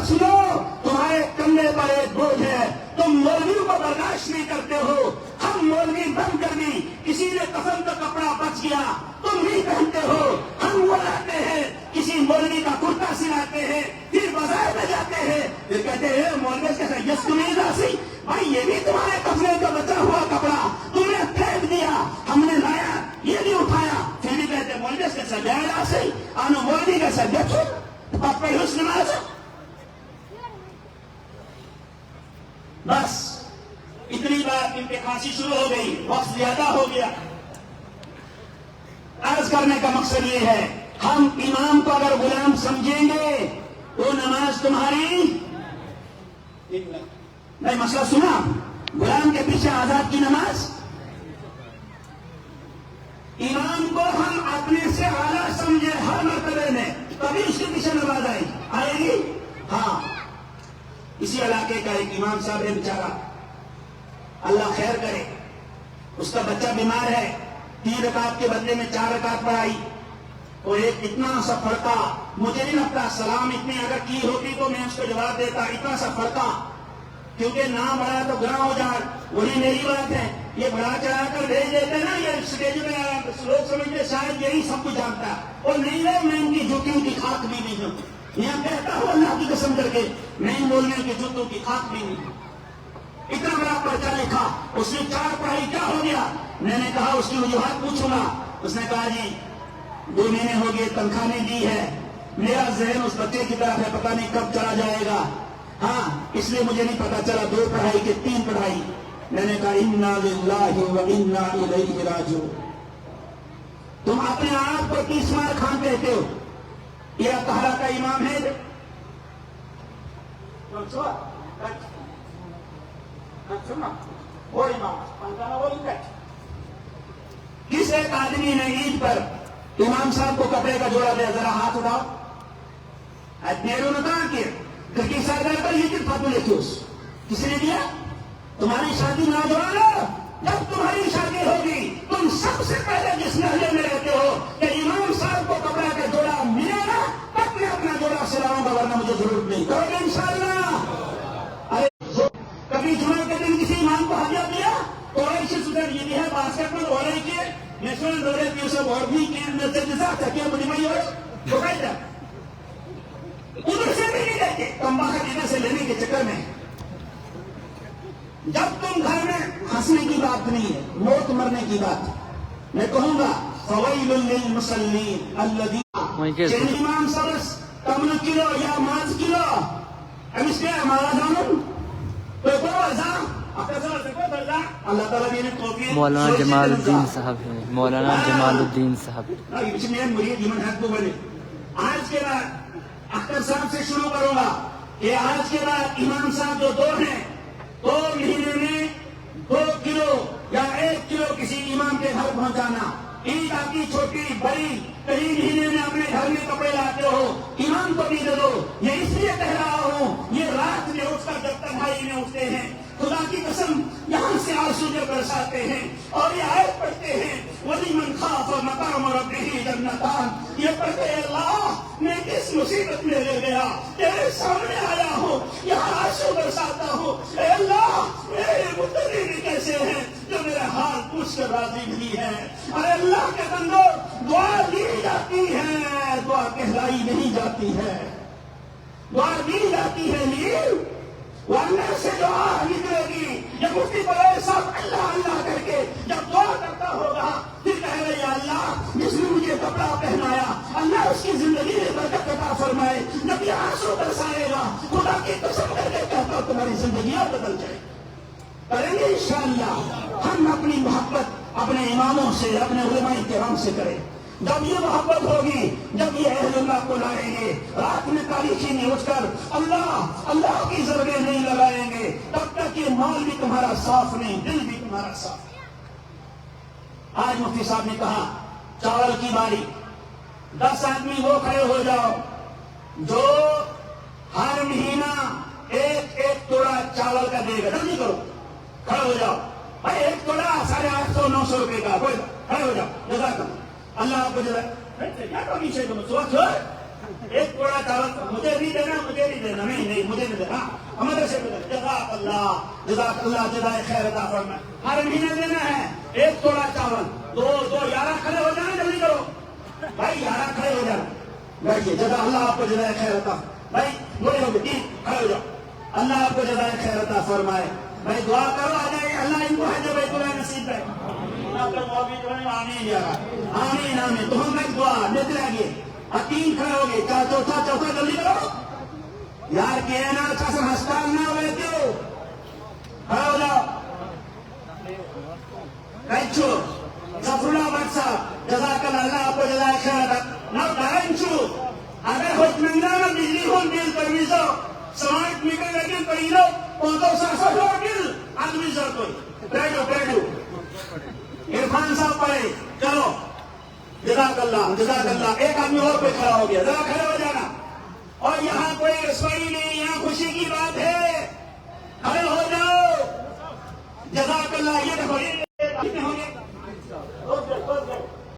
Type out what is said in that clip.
بات سنو، تمہارے کندھے پر ایک بوجھ ہے، تم مولویوں کو برداشت نہیں کرتے ہو. ہم مولوی بن کر بھی کسی نے کفن کا کپڑا بچ گیا تم نہیں پہنتے ہو. ہم وہ لاتے ہیں، کسی مولوی کا کرتا سلاتے ہیں، پھر بازار میں جاتے ہیں، پھر کہتے ہیں مولوی کیسا یس تمہیں راسی بھائی، یہ بھی تمہارے کفنے کا بچا ہوا کپڑا تم نے پھینک دیا، ہم نے لایا یہ بھی اٹھایا، پھر بھی کہتے مولوی کیسا جائے راسی آنو مولوی کیسا دیکھو پاپا حسن نماز. بس اتنی بات ان کے کھانسی شروع ہو گئی، وقت زیادہ ہو گیا. عرض کرنے کا مقصد یہ ہے، ہم امام کو اگر غلام سمجھیں گے تو نماز تمہاری نہیں. مسئلہ سنا، غلام کے پیچھے آزاد کی نماز. امام کو ہم اپنے سے اعلیٰ سمجھے ہر مرتبے میں، تبھی اس کے پیچھے نماز آئے گی. ہاں، اسی علاقے کا ایک امام صاحب ہے بیچارہ، اللہ خیر کرے، اس کا بچہ بیمار ہے، 3 رکعت کے بدلے میں 4 رکعت پڑھائی. اور ایک اتنا سا فرقہ، مجھے نہیں لگتا سلام اتنی اگر کی ہوتی تو میں اس کو جواب دیتا، اتنا سا فرقہ، کیونکہ نام بڑھا تو گناہ ہو جائے. وہی میری بات ہے، یہ بڑھا چڑھا کر بھیج دیتے نا، یہ اسٹیج میں لوگ سمجھتے شاید یہی سب کچھ جانتا ہے، اور نہیں ہے. میں ان کی جوتیوں کی خاک بھی نہیں ہوں، یہاں کہتا ہوں اللہ کی قسم کر کے، نہیں بولنے کی جوتوں کی خاک بھی نہیں. اتنا بڑا پرچہ لکھا، اس نے 4 پڑھائی، کیا ہو گیا؟ میں نے کہا اس کی وجوہات پوچھوں گا. اس نے کہا جی 2 مہینے ہو گئے تنخواہ نہیں دی ہے، میرا ذہن اس بچے کی طرف ہے، پتہ نہیں کب چلا جائے گا. ہاں، اس لیے مجھے نہیں پتا چلا 2 پڑھائی کہ 3 پڑھائی. میں نے کہا انا للہ و انا الیہ راجعون. تم اپنے آپ کو 30 مار خان کہتے ہو، یہ طہرا کا امام ہے. کس ایک آدمی نے عید پر امام صاحب کو کپڑے کا جوڑا دیا؟ ذرا ہاتھ اٹھاؤ. نیرو نے کہا کہ کسی سرکار پر یہ کس فتو لیتے ہو؟ کسی نے دیا؟ تمہاری شادی نوجوان ہو، جب تمہاری شادی ہوگی تم سب سے پہلے جس محلے میں رہتے ہو کہ امام صاحب کو کپڑے کا جوڑا ملے گا تب میں اپنا جوڑا سلاؤں گا، ورنہ مجھے ضرورت نہیں. کرو گے انشاءاللہ. ارے کبھی جمعہ کے دن کسی امام کو ہدیہ دیا تو ایسے سدھر یہ بھی ہے باسکٹ میں ہو رہی کہ نیشنل دورے کی اسے اور بھی کیا مجھے میں ادھر سے بھی نہیں لیتے، تمباکو ادھر سے لینے کے چکر میں. جب تم گھر میں ہنسنے کی بات نہیں ہے، موت مرنے کی بات. میں کہوں گا فویل للمصلین الذین امام سرس کمل کلو یا ماز کلو امیس کے ہمارا جانن تو کو ازام اللہ تعالیٰ نے مولانا جمال الدین صاحب ہیں، مولانا جمال الدین صاحب. آج کے بعد اختر صاحب سے شروع کروں گا کہ آج کے بعد امام صاحب جو 2 ہیں، 2 مہینے میں 2 کلو یا 1 کلو کسی امام کے گھر پہنچانا. عید آپ کی چھوٹی بڑی، کئی مہینے میں اپنے گھر میں کپڑے لاتے ہو، امام کو بھی دے دو. یہ اس لیے کہہ رہا ہوں، یہ رات میں اٹھ کر جب تنہائی میں اٹھتے ہیں، خدا کی قسم یہاں سے آنسو جو برساتے ہیں اور یہ آیت پڑھتے ہیں وَلِمَنْ خَافَ مَقَامَ رَبِّهِ جَنَّتَانِ. یہ پڑھتے ہیں اللہ میں کس مصیبت میں لے گیا، تیرے سامنے آیا ہوں، یہاں آنسو برساتا ہوں. اے اللہ میرے متقین کیسے ہیں جو میرا حال پوچھ کر راضی نہیں ہے. ارے اللہ کے بندو، دعا دی جاتی ہے، دعا کہلائی نہیں جاتی ہے. دعا دی جاتی ہے لیکن ورنہ سے دعا نکلے گی. یہ مفتی بڑے صاحب اللہ اللہ کر کے جب دعا کرتا ہوگا پھر کہے گا یا اللہ جس نے مجھے کپڑا پہنایا اللہ اس کی زندگی میں برکت عطا فرمائے. جب یہ آنسو برسائے گا خدا کی قسم کر کے کہتا ہوں تمہاری زندگیاں بدل جائے. کریں گے انشاءاللہ. ہم اپنی محبت اپنے اماموں سے، اپنے علماء کرام سے کریں. جب یہ محبت ہوگی، جب یہ اہل اللہ کو لائیں گے، رات میں تاریخی میں اٹھ کر اللہ اللہ کی ضربیں نہیں لگائیں گے، تب تک یہ مال بھی تمہارا صاف نہیں، دل بھی تمہارا صاف نہیں. آج مفتی صاحب نے کہا چاول کی باری، 10 آدمی وہ کھڑے ہو جاؤ جو ہر مہینہ 1 توڑا چاول کا دے گا. جلدی کرو، کھڑے ہو جاؤ. بھائی 1 توڑا 850 900 روپے کا، کوئی کھڑے ہو جاؤ. جزاک اللہ. اللہ آپ کو جزا پیچھے ایک تھوڑا چاول مجھے نہیں دینا نہیں مجھے نہیں دینا مدرسے میں جزاک اللہ جزائے خیر عطا فرمائے ہر مہینے دینا ہے ایک تھوڑا چاول دو 11 کھڑے ہو جانا جلدی کرو بھائی 11 کھڑے ہو جانا بیٹھیے جزا اللہ آپ کو جزائے خیر عطا بھائی بولے ہو گئے کھڑے ہو جاؤ اللہ آپ کو جزائے خیر عطا فرمائے بھائی دعا کرو آ جائے اللہ ان کو ہے جو بیت اللہ نصیب ہے آمین آمین تو ہم ایک دعا لیتے رہیے 3 کھڑے ہو گئے چوتھا جلدی کرو یار کہ نا قسم ہسپتال نہ ہوئے ہو کھڑے ہو جاؤ کچھو ظفر اللہ بٹ صاحب جزاک اللہ آپ کو جزائے خیر نہ ڈائنچو اگر ہوت منگا نہ بجلی ہون بل پرمیزو سمارٹ میٹر لیکن پڑھیلو پوتو سرسو بل آدمی زر کوئی بیٹھو عرفان صاحب پڑھے چلو جزاک اللہ ایک آدمی اور پہ کھڑا ہو گیا ذرا کھڑے ہو جانا اور یہاں کوئی رسوائی نہیں یہاں خوشی کی بات ہے کھڑے ہو جاؤ جزاک اللہ یہ دیکھو